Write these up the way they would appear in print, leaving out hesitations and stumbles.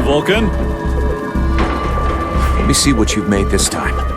Vulcan. Let me see what you've made this time.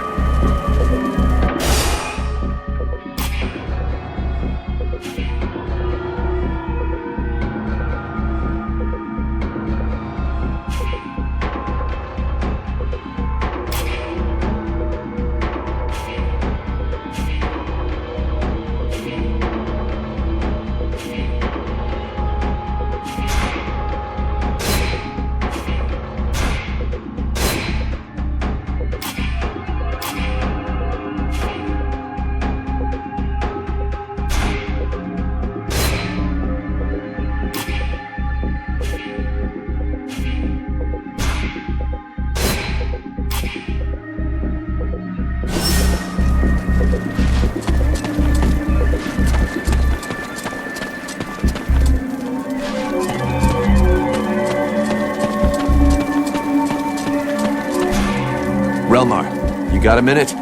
You got a minute?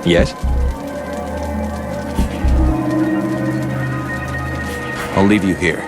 Yes? I'll leave you here.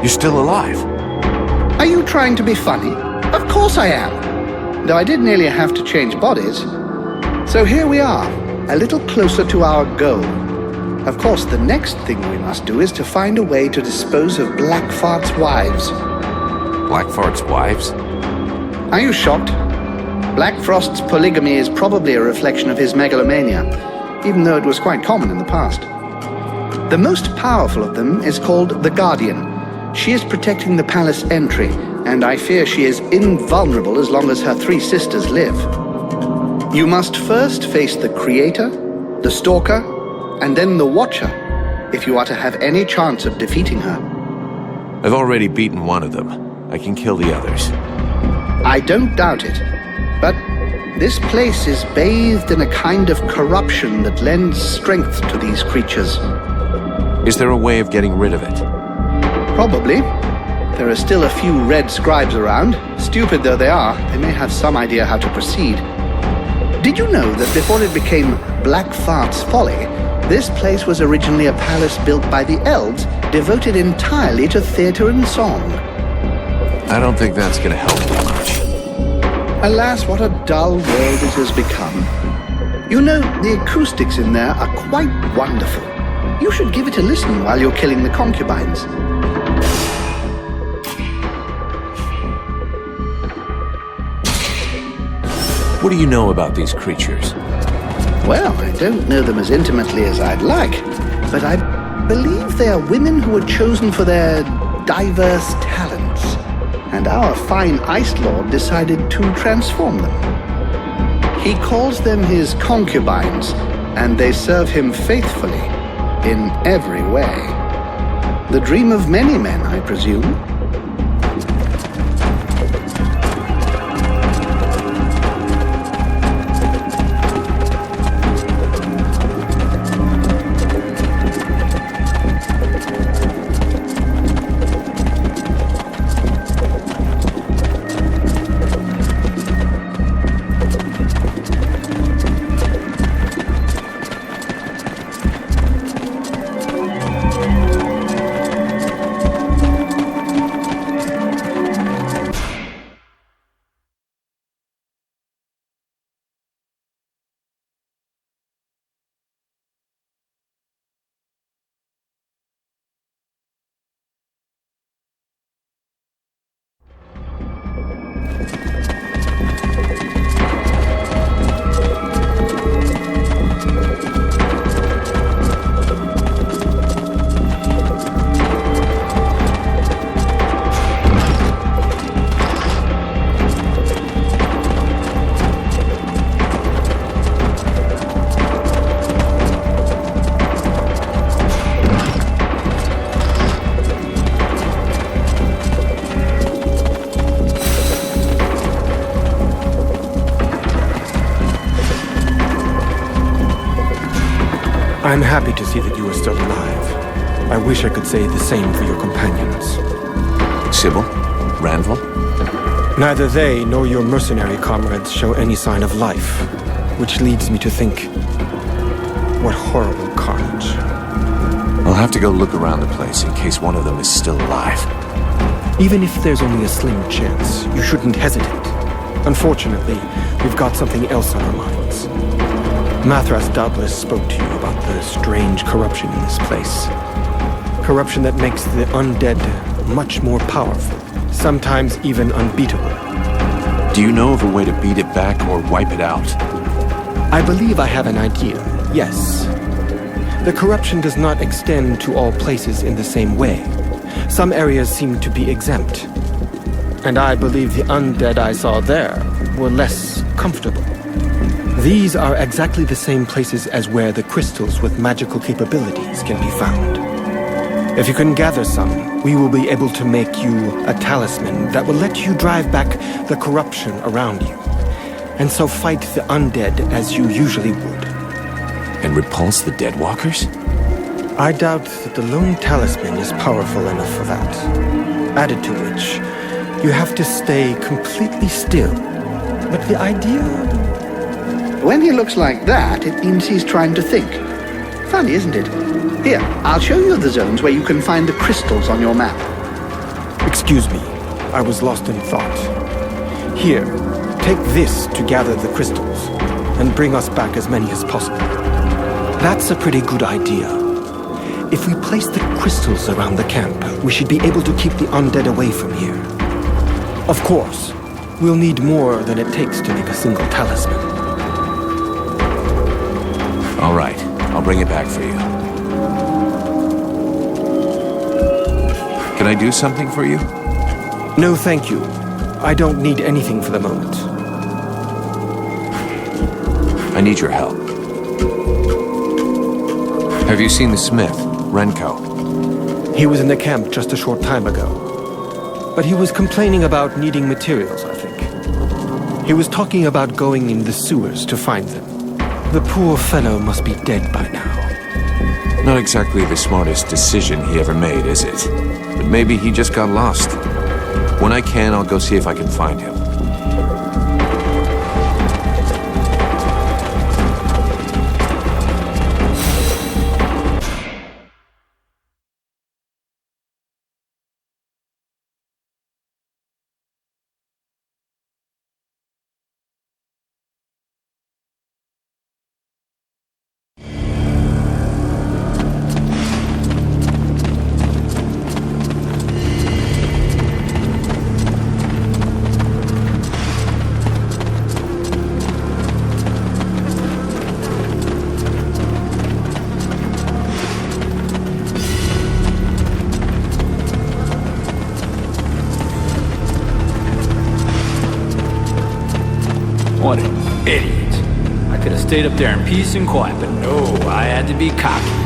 You're still alive. Are you trying to be funny? Of course I am. Though I did nearly have to change bodies. So here we are, a little closer to our goal. Of course, the next thing we must do is to find a way to dispose of Blackfart's wives. Blackfart's wives? Are you shocked? Blackfrost's polygamy is probably a reflection of his megalomania, even though it was quite common in the past. The most powerful of them is called the Guardian. She is protecting the palace entry, and I fear she is invulnerable as long as her three sisters live. You must first face the Creator, the Stalker, and then the Watcher, if you are to have any chance of defeating her. I've already beaten one of them. I can kill the others. I don't doubt it, but this place is bathed in a kind of corruption that lends strength to these creatures. Is there a way of getting rid of it? Probably. There are still a few red scribes around. Stupid though they are, they may have some idea how to proceed. Did you know that before it became Blackfart's Folly, this place was originally a palace built by the elves, devoted entirely to theater and song? I don't think that's gonna help me much. Alas, what a dull world it has become. You know, the acoustics in there are quite wonderful. You should give it a listen while you're killing the concubines. What do you know about these creatures? Well, I don't know them as intimately as I'd like, but I believe they are women who were chosen for their diverse talents, and our fine Ice Lord decided to transform them. He calls them his concubines, and they serve him faithfully in every way. The dream of many men, I presume. I'm happy to see that you are still alive. I wish I could say the same for your companions. Sybil? Ranville? Neither they nor your mercenary comrades show any sign of life, which leads me to think, what horrible carnage. I'll have to go look around the place in case one of them is still alive. Even if there's only a slim chance, you shouldn't hesitate. Unfortunately, we've got something else on our minds. Mathras doubtless spoke to you about the strange corruption in this place. Corruption that makes the undead much more powerful, sometimes even unbeatable. Do you know of a way to beat it back or wipe it out? I believe I have an idea, yes. The corruption does not extend to all places in the same way. Some areas seem to be exempt. And I believe the undead I saw there were less comfortable. These are exactly the same places as where the crystals with magical capabilities can be found. If you can gather some, we will be able to make you a talisman that will let you drive back the corruption around you, and so fight the undead as you usually would. And repulse the Deadwalkers? I doubt that the lone talisman is powerful enough for that. Added to which, you have to stay completely still. But the idea... When he looks like that, it means he's trying to think. Funny, isn't it? Here, I'll show you the zones where you can find the crystals on your map. Excuse me, I was lost in thought. Here, take this to gather the crystals, and bring us back as many as possible. That's a pretty good idea. If we place the crystals around the camp, we should be able to keep the undead away from here. Of course, we'll need more than it takes to make a single talisman. All right, I'll bring it back for you. Can I do something for you? No, thank you. I don't need anything for the moment. I need your help. Have you seen the smith, Renko? He was in the camp just a short time ago. But he was complaining about needing materials, I think. He was talking about going in the sewers to find them. The poor fellow must be dead by now. Not exactly the smartest decision he ever made, is it? But maybe he just got lost. When I can, I'll go see if I can find him. What an idiot. I could have stayed up there in peace and quiet, but no, I had to be cocky.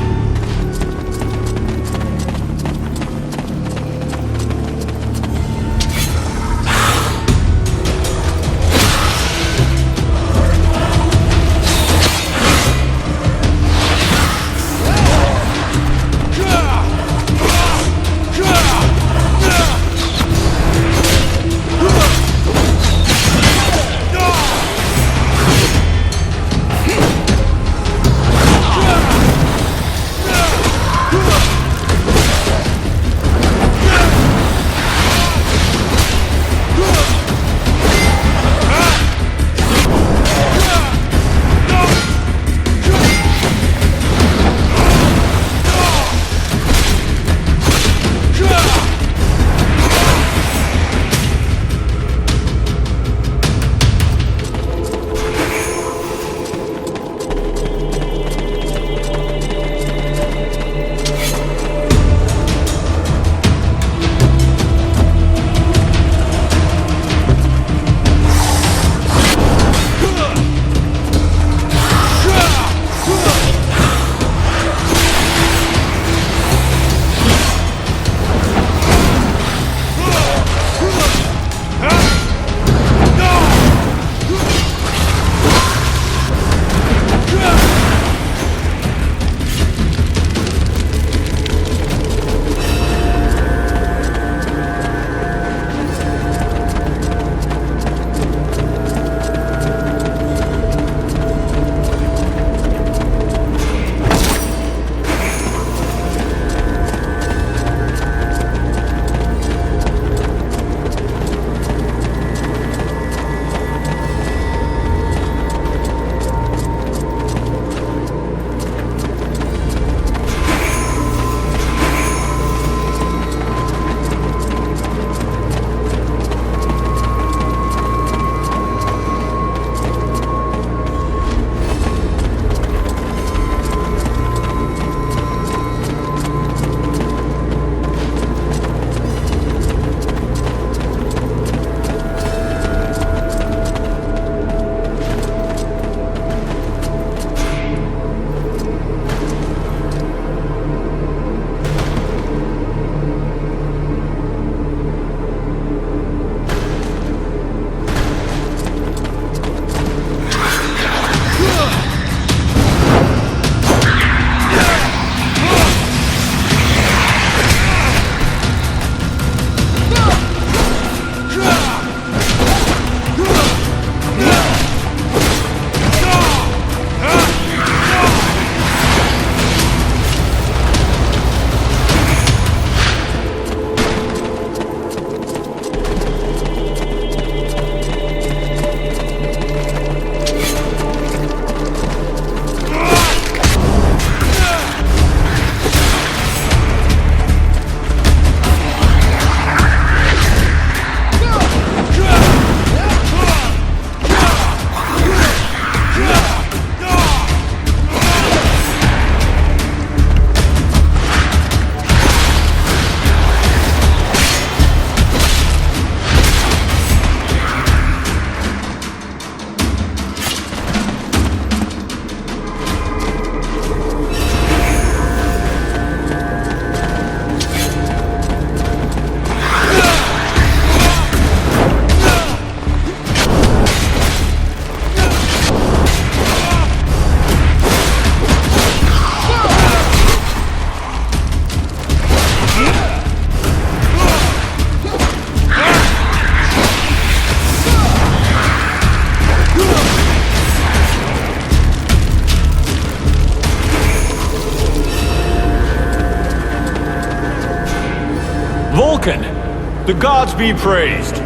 Vulcan, the gods be praised.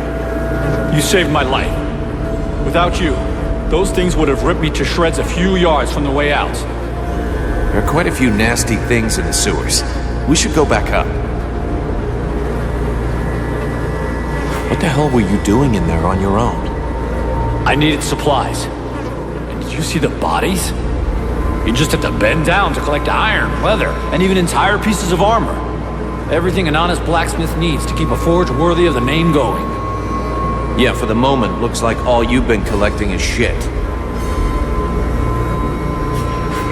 You saved my life. Without you, those things would have ripped me to shreds a few yards from the way out. There are quite a few nasty things in the sewers. We should go back up. What the hell were you doing in there on your own? I needed supplies. And did you see the bodies? You just had to bend down to collect iron, leather, and even entire pieces of armor. Everything an honest blacksmith needs to keep a forge worthy of the name going. Yeah, for the moment, looks like all you've been collecting is shit.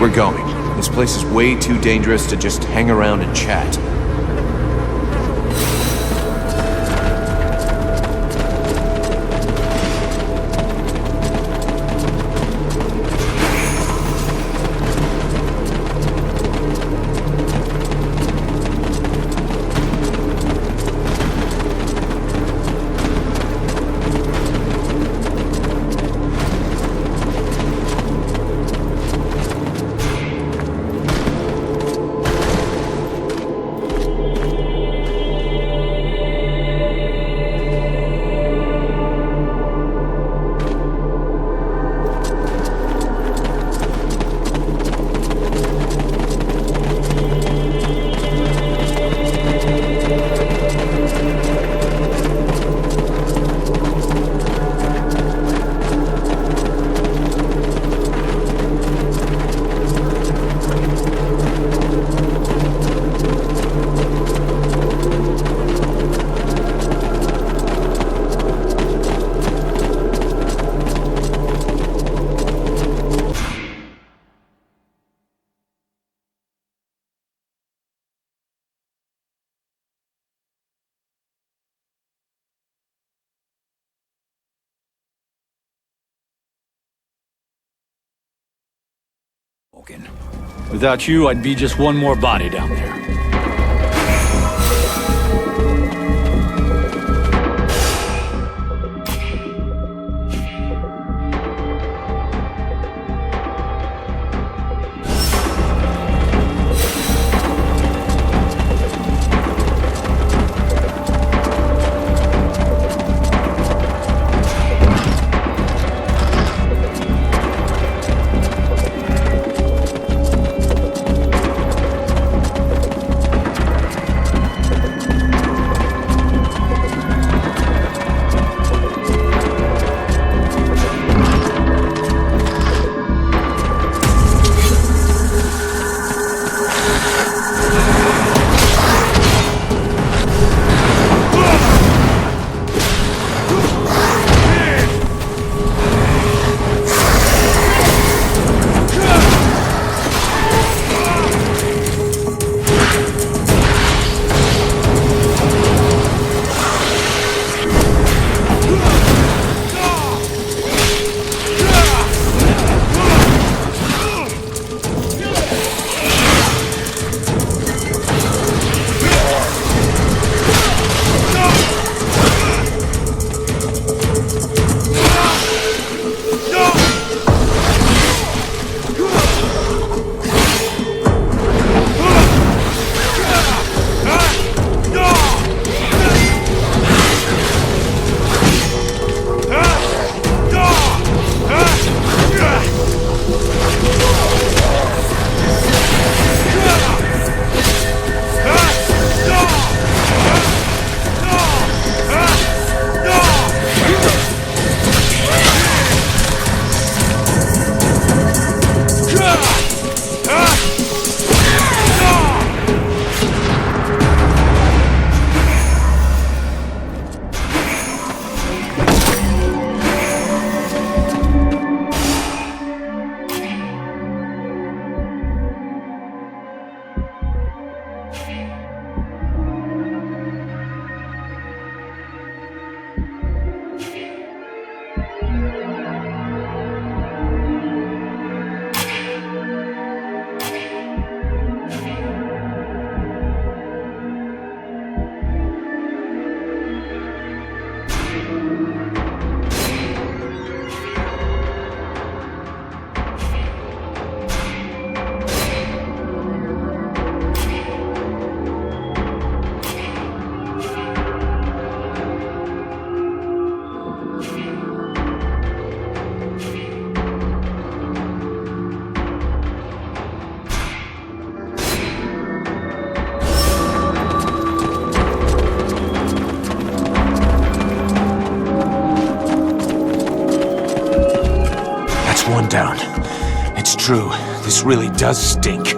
We're going. This place is way too dangerous to just hang around and chat. Without you, I'd be just one more body down there. one down. It's true. This really does stink.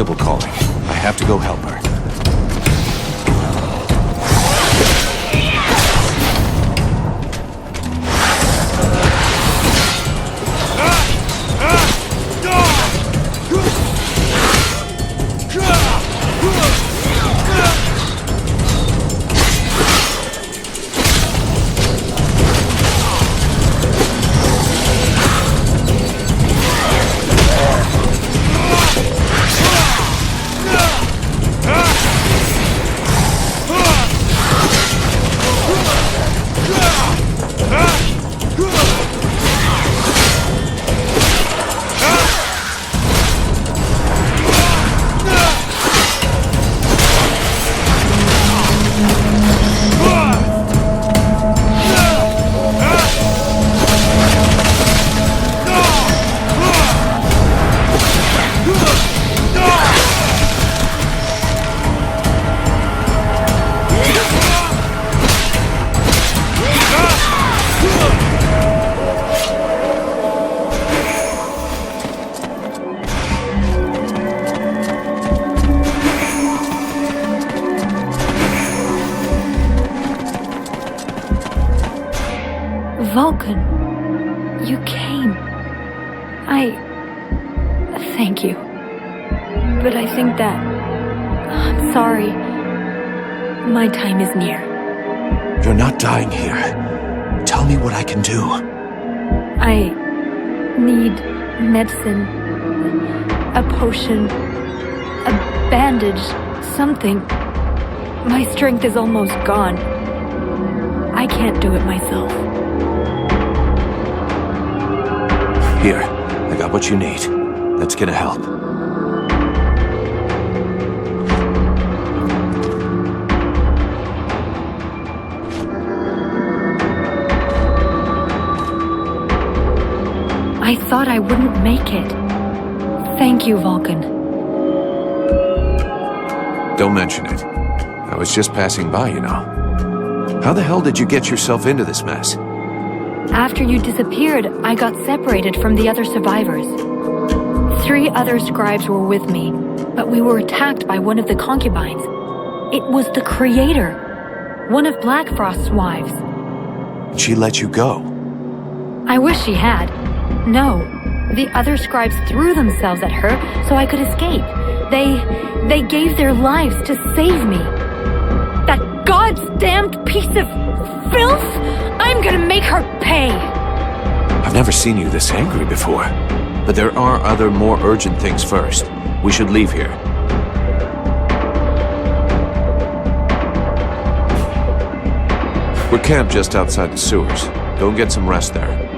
Sybil calling. I have to go help her. Ah! came. Thank you. But I think that... I'm sorry. My time is near. You're not dying here. Tell me what I can do. I need medicine. A potion. A bandage. Something. My strength is almost gone. I can't do it myself. Here, I got what you need. That's gonna help. I thought I wouldn't make it. Thank you, Vulcan. Don't mention it. I was just passing by, you know. How the hell did you get yourself into this mess? After you disappeared, I got separated from the other survivors. 3 other scribes were with me, but we were attacked by one of the concubines. It was the Creator, one of Blackfrost's wives. She let you go. I wish she had. No, the other scribes threw themselves at her so I could escape. They gave their lives to save me. That goddamned piece of filth! I'm gonna make her pay! I've never seen you this angry before. But there are other, more urgent things first. We should leave here. We're camped just outside the sewers. Go get some rest there.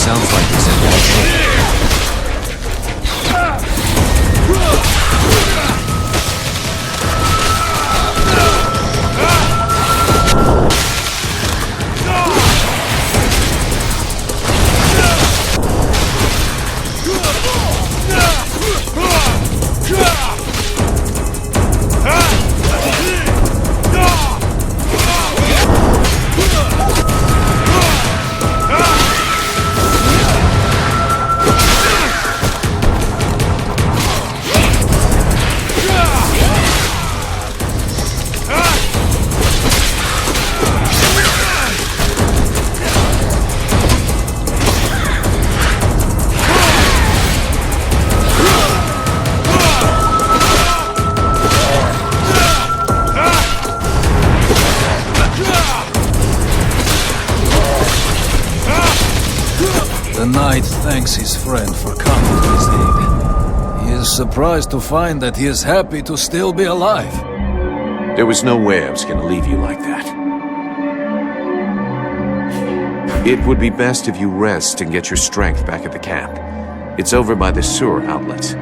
Sounds like he's in bad shape. The knight thanks his friend for coming to his aid. He is surprised to find that he is happy to still be alive. There was no way I was going to leave you like that. It would be best if you rest and get your strength back at the camp. It's over by the sewer outlets.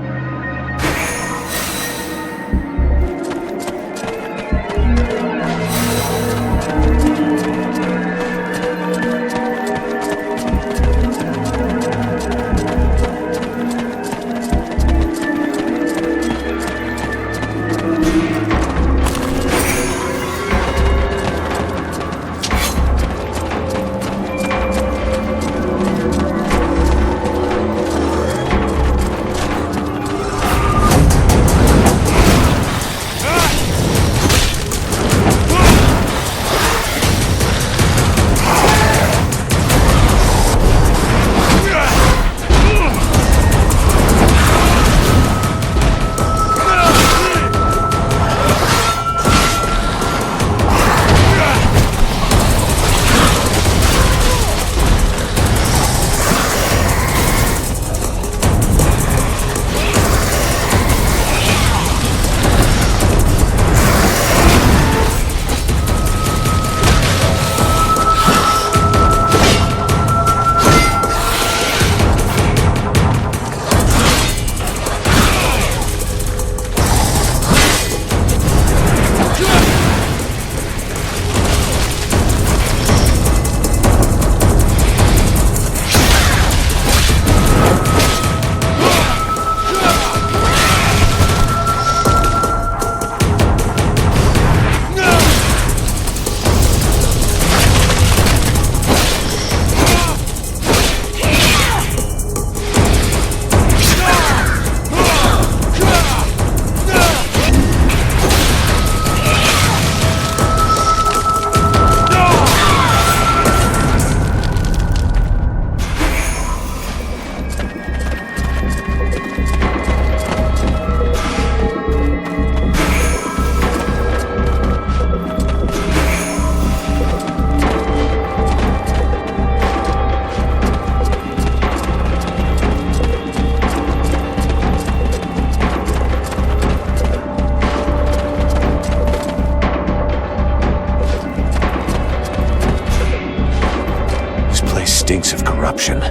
Stinks of corruption.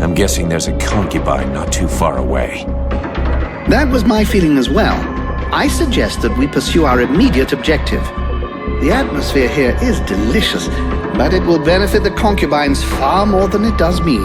I'm guessing there's a concubine not too far away. That was my feeling as well. I suggest that we pursue our immediate objective. The atmosphere here is delicious, but it will benefit the concubines far more than it does me.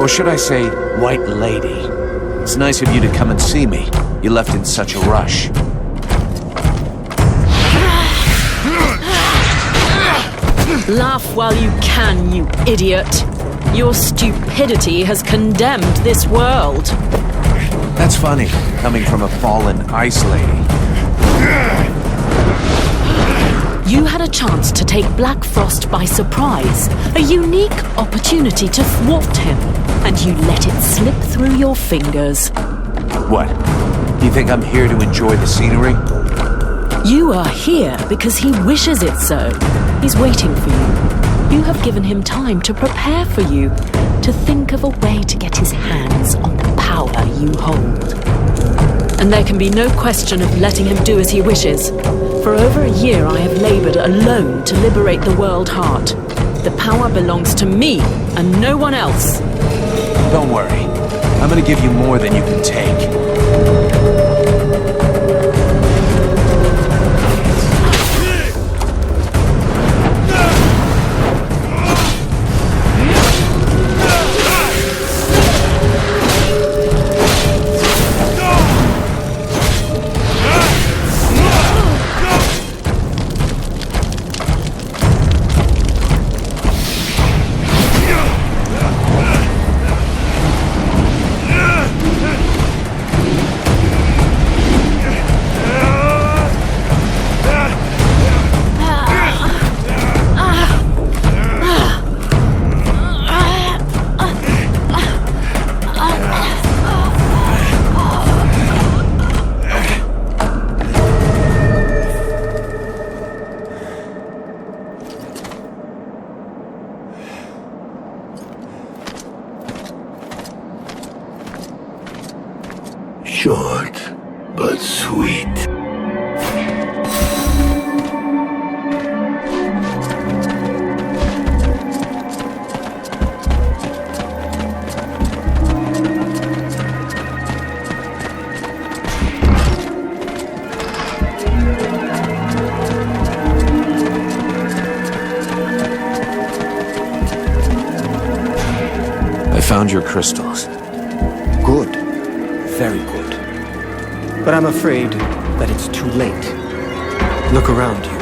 Or should I say, white lady? It's nice of you to come and see me. You left in such a rush. Laugh while you can, you idiot. Your stupidity has condemned this world. That's funny, coming from a fallen ice lady. You had a chance to take Black Frost by surprise, a unique opportunity to thwart him, and you let it slip through your fingers. What? You think I'm here to enjoy the scenery? You are here because he wishes it so. He's waiting for you. You have given him time to prepare for you, to think of a way to get his hands on the power you hold. And there can be no question of letting him do as he wishes. For over a year I have labored alone to liberate the world heart. The power belongs to me and no one else. Don't worry. I'm gonna give you more than you can take. Short, but sweet. I found your crystals. Good. Very good. But I'm afraid that it's too late. Look around you.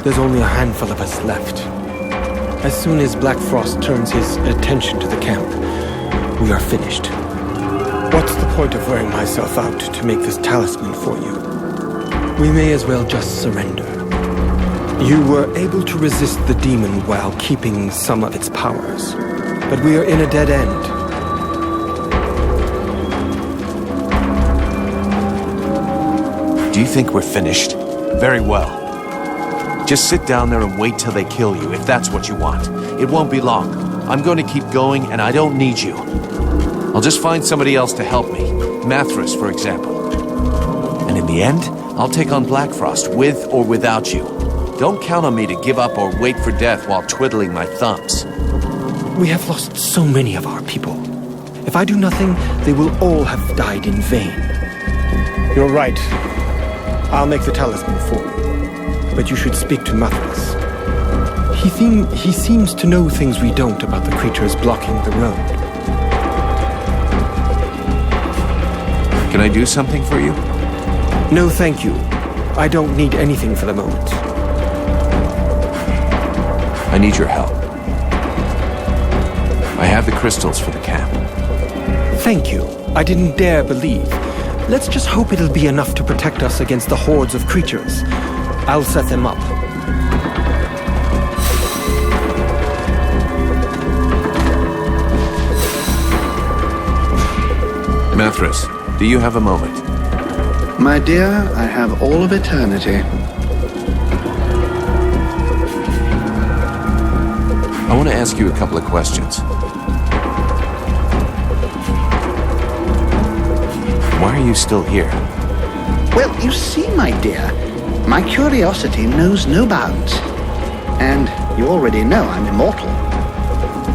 There's only a handful of us left. As soon as Black Frost turns his attention to the camp, we are finished. What's the point of wearing myself out to make this talisman for you? We may as well just surrender. You were able to resist the demon while keeping some of its powers. But we are in a dead end. Do you think we're finished? Very well. Just sit down there and wait till they kill you, if that's what you want. It won't be long. I'm going to keep going, and I don't need you. I'll just find somebody else to help me. Mathras, for example. And in the end, I'll take on Black Frost, with or without you. Don't count on me to give up or wait for death while twiddling my thumbs. We have lost so many of our people. If I do nothing, they will all have died in vain. You're right. I'll make the talisman for you. But you should speak to Mathras. He seems to know things we don't about the creatures blocking the road. Can I do something for you? No, thank you. I don't need anything for the moment. I need your help. I have the crystals for the camp. Thank you. I didn't dare believe. Let's just hope it'll be enough to protect us against the hordes of creatures. I'll set them up. Mathras, do you have a moment? My dear, I have all of eternity. I want to ask you a couple of questions. Why are you still here? Well, you see, my dear, my curiosity knows no bounds. And you already know I'm immortal.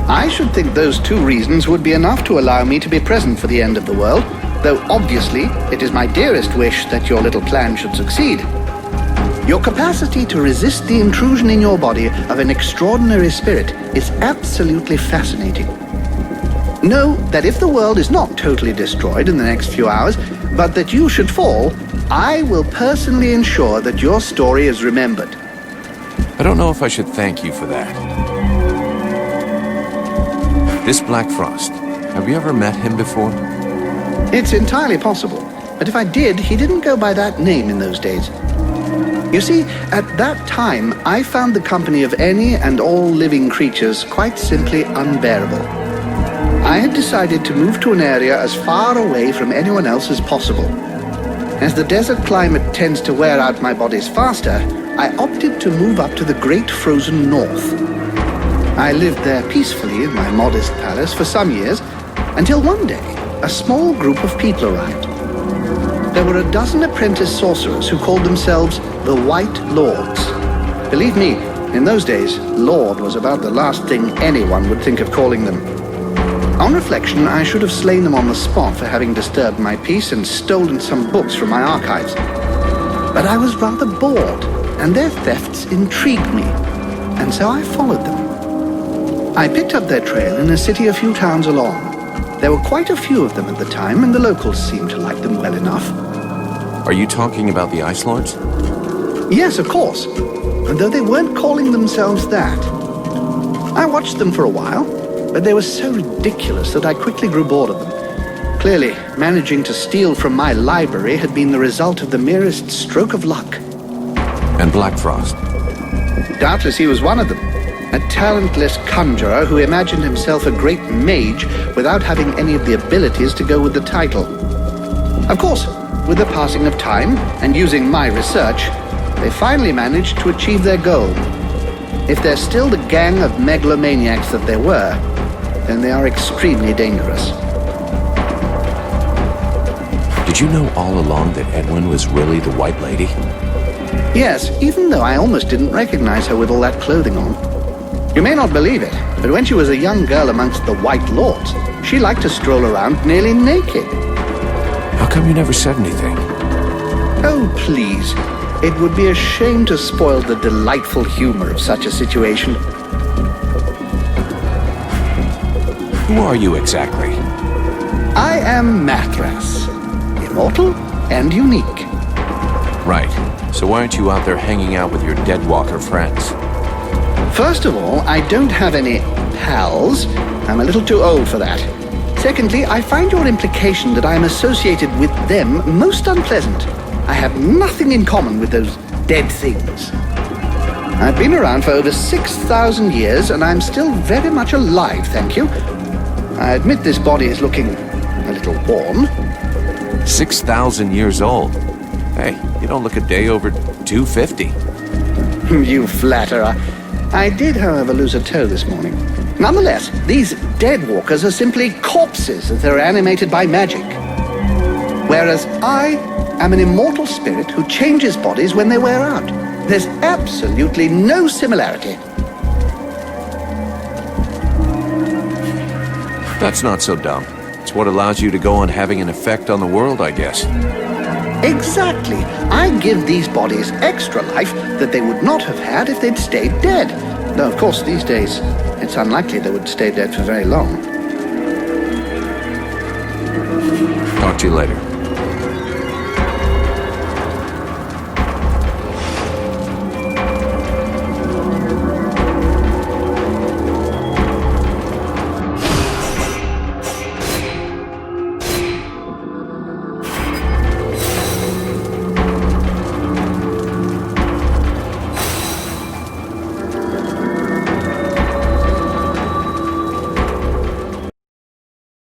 I should think those two reasons would be enough to allow me to be present for the end of the world, though obviously it is my dearest wish that your little plan should succeed. Your capacity to resist the intrusion in your body of an extraordinary spirit is absolutely fascinating. Know that if the world is not totally destroyed in the next few hours, but that you should fall, I will personally ensure that your story is remembered. I don't know if I should thank you for that. This Black Frost, have you ever met him before? It's entirely possible, but if I did, he didn't go by that name in those days. You see, at that time, I found the company of any and all living creatures quite simply unbearable. I had decided to move to an area as far away from anyone else as possible. As the desert climate tends to wear out my bodies faster, I opted to move up to the great frozen north. I lived there peacefully in my modest palace for some years, until one day, a small group of people arrived. There were a dozen apprentice sorcerers who called themselves the White Lords. Believe me, in those days, Lord was about the last thing anyone would think of calling them. On reflection, I should have slain them on the spot for having disturbed my peace and stolen some books from my archives. But I was rather bored, and their thefts intrigued me, and so I followed them. I picked up their trail in a city a few towns along. There were quite a few of them at the time, and the locals seemed to like them well enough. Are you talking about the Ice Lords? Yes, of course, though they weren't calling themselves that. I watched them for a while, but they were so ridiculous that I quickly grew bored of them. Clearly, managing to steal from my library had been the result of the merest stroke of luck. And Black Frost? Doubtless he was one of them. A talentless conjurer who imagined himself a great mage without having any of the abilities to go with the title. Of course, with the passing of time and using my research, they finally managed to achieve their goal. If they're still the gang of megalomaniacs that they were, then they are extremely dangerous. Did you know all along that Edwin was really the White Lady? Yes, even though I almost didn't recognize her with all that clothing on. You may not believe it, but when she was a young girl amongst the White Lords, she liked to stroll around nearly naked. How come you never said anything? Oh, please. It would be a shame to spoil the delightful humor of such a situation. Who are you exactly? I am Mathras, immortal and unique. Right. So why aren't you out there hanging out with your Deadwalker friends? First of all, I don't have any pals. I'm a little too old for that. Secondly, I find your implication that I am associated with them most unpleasant. I have nothing in common with those dead things. I've been around for over 6,000 years, and I'm still very much alive, thank you. I admit this body is looking a little worn. 6,000 years old. Hey, you don't look a day over 250. You flatterer. I did, however, lose a toe this morning. Nonetheless, these deadwalkers are simply corpses as they're animated by magic. Whereas I am an immortal spirit who changes bodies when they wear out. There's absolutely no similarity. That's not so dumb. It's what allows you to go on having an effect on the world, I guess. Exactly. I give these bodies extra life that they would not have had if they'd stayed dead. Though, of course, these days, it's unlikely they would stay dead for very long. Talk to you later.